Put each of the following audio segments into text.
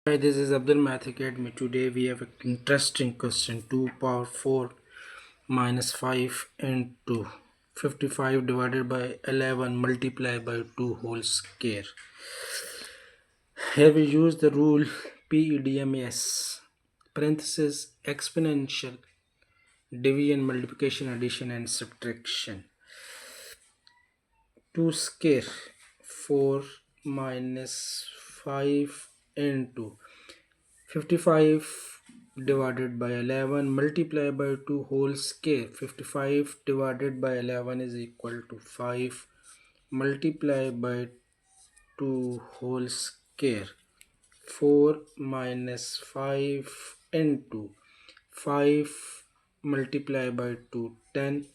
Hi, this is Abdul Math Academy. Today we have an interesting question. 2 power 4 minus 5 into 55 divided by 11 multiplied by 2 whole square. Here we use the rule BODMAS, parenthesis, exponential, division, multiplication, addition and subtraction. 2 square 4 minus 5 into 55 divided by 11 multiplied by 2 whole square. 55 divided by 11 is equal to 5 multiplied by 2 whole square. 4 minus 5 into 5 multiplied by 2 10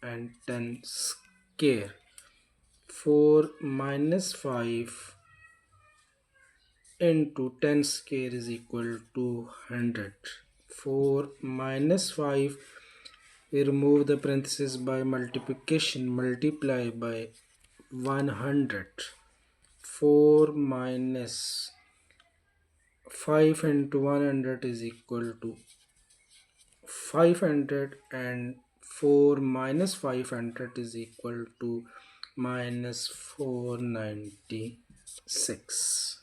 and 10 square. 4 minus 5 into 10 square is equal to 100. 4 minus 5, we remove the parenthesis by multiplication, multiply by 100. 4 minus 5 into 100 is equal to 500, and 4 minus 500 is equal to minus 496.